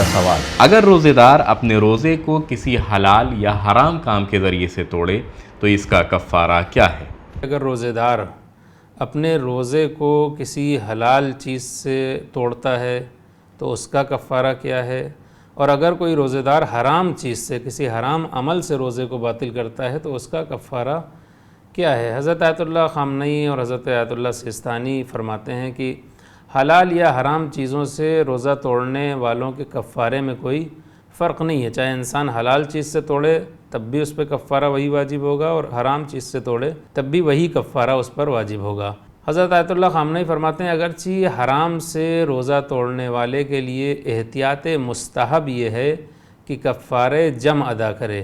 کا سوال، اگر روزے دار اپنے روزے کو کسی حلال یا حرام کام کے ذریعے سے توڑے تو اس کا کفارہ کیا ہے؟ اگر روزے دار اپنے روزے کو کسی حلال چیز سے توڑتا ہے تو اس کا کفارہ کیا ہے، اور اگر کوئی روزے دار حرام چیز سے کسی حرام عمل سے روزے کو باطل کرتا ہے تو اس کا کفارہ کیا ہے۔ حضرت آیت اللہ خامنئی اور حضرت آیت اللہ سیستانی فرماتے ہیں کہ حلال یا حرام چیزوں سے روزہ توڑنے والوں کے کفارے میں کوئی فرق نہیں ہے، چاہے انسان حلال چیز سے توڑے تب بھی اس پہ کفارہ وہی واجب ہوگا، اور حرام چیز سے توڑے تب بھی وہی کفارہ اس پر واجب ہوگا۔ حضرت آیت اللہ خامنئی فرماتے ہیں اگرچہ حرام سے روزہ توڑنے والے کے لیے احتیاط مستحب یہ ہے کہ کفارہ جم ادا کرے،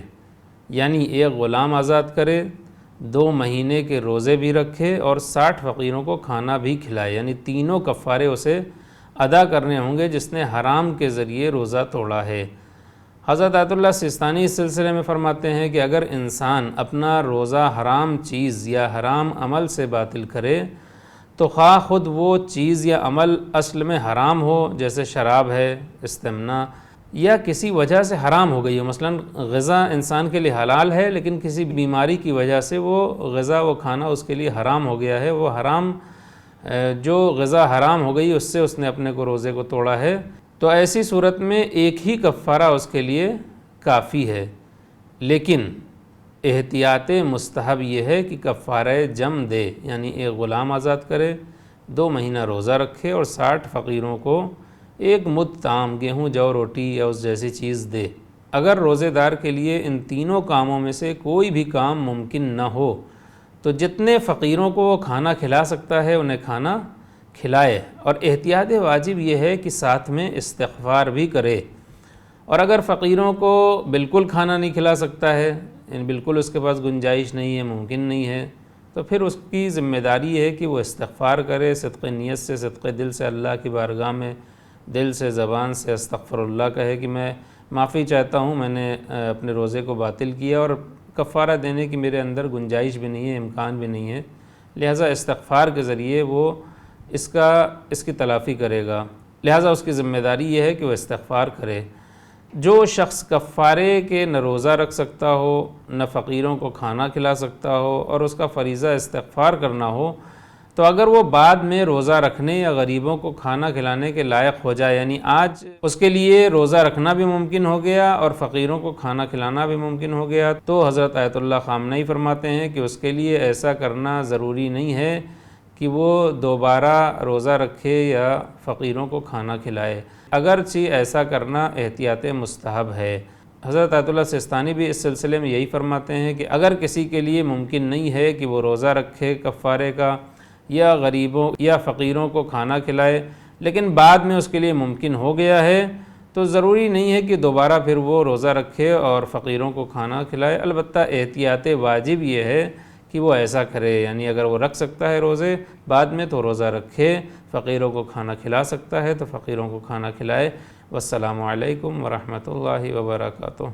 یعنی ایک غلام آزاد کرے، 2 مہینے کے روزے بھی رکھے اور 60 فقیروں کو کھانا بھی کھلائے، یعنی تینوں کفارے اسے ادا کرنے ہوں گے جس نے حرام کے ذریعے روزہ توڑا ہے۔ حضرت آیت اللہ سیستانی اس سلسلے میں فرماتے ہیں کہ اگر انسان اپنا روزہ حرام چیز یا حرام عمل سے باطل کرے تو خواہ خود وہ چیز یا عمل اصل میں حرام ہو، جیسے شراب ہے، استمنا، یا کسی وجہ سے حرام ہو گئی ہو، مثلا غذا انسان کے لیے حلال ہے لیکن کسی بیماری کی وجہ سے وہ غذا وہ کھانا اس کے لیے حرام ہو گیا ہے، وہ حرام جو غذا حرام ہو گئی اس سے اس نے اپنے کو روزے کو توڑا ہے، تو ایسی صورت میں ایک ہی کفارہ اس کے لیے کافی ہے، لیکن احتیاط مستحب یہ ہے کہ کفارہ جم دے، یعنی ایک غلام آزاد کرے، 2 مہینہ روزہ رکھے اور 60 فقیروں کو ایک مد طعام، گیہوں جو روٹی یا اس جیسی چیز دے۔ اگر روزے دار کے لیے ان تینوں کاموں میں سے کوئی بھی کام ممکن نہ ہو تو جتنے فقیروں کو وہ کھانا کھلا سکتا ہے انہیں کھانا کھلائے، اور احتیاط واجب یہ ہے کہ ساتھ میں استغفار بھی کرے، اور اگر فقیروں کو بالکل کھانا نہیں کھلا سکتا ہے، یعنی بالکل اس کے پاس گنجائش نہیں ہے، ممکن نہیں ہے، تو پھر اس کی ذمہ داری ہے کہ وہ استغفار کرے، صدق نیت سے، صدق دل سے اللہ کی بارگاہ میں دل سے زبان سے استغفر اللہ کہے کہ میں معافی چاہتا ہوں، میں نے اپنے روزے کو باطل کیا اور کفارہ دینے کی میرے اندر گنجائش بھی نہیں ہے، امکان بھی نہیں ہے، لہٰذا استغفار کے ذریعے وہ اس کی تلافی کرے گا، لہٰذا اس کی ذمہ داری یہ ہے کہ وہ استغفار کرے۔ جو شخص کفارے کے نہ روزہ رکھ سکتا ہو، نہ فقیروں کو کھانا کھلا سکتا ہو، اور اس کا فریضہ استغفار کرنا ہو، تو اگر وہ بعد میں روزہ رکھنے یا غریبوں کو کھانا کھلانے کے لائق ہو جائے، یعنی آج اس کے لیے روزہ رکھنا بھی ممکن ہو گیا اور فقیروں کو کھانا کھلانا بھی ممکن ہو گیا، تو حضرت آیت اللہ خامنئی فرماتے ہیں کہ اس کے لیے ایسا کرنا ضروری نہیں ہے کہ وہ دوبارہ روزہ رکھے یا فقیروں کو کھانا کھلائے، اگرچہ ایسا کرنا احتیاط مستحب ہے۔ حضرت آیت اللہ سیستانی بھی اس سلسلے میں یہی فرماتے ہیں کہ اگر کسی کے لیے ممکن نہیں ہے کہ وہ روزہ رکھے کفارے کا یا غریبوں یا فقیروں کو کھانا کھلائے، لیکن بعد میں اس کے لیے ممکن ہو گیا ہے، تو ضروری نہیں ہے کہ دوبارہ پھر وہ روزہ رکھے اور فقیروں کو کھانا کھلائے، البتہ احتیاط واجب یہ ہے کہ وہ ایسا کرے، یعنی اگر وہ رکھ سکتا ہے روزے بعد میں تو روزہ رکھے، فقیروں کو کھانا کھلا سکتا ہے تو فقیروں کو کھانا کھلائے۔ والسلام علیکم ورحمۃ اللہ وبرکاتہ۔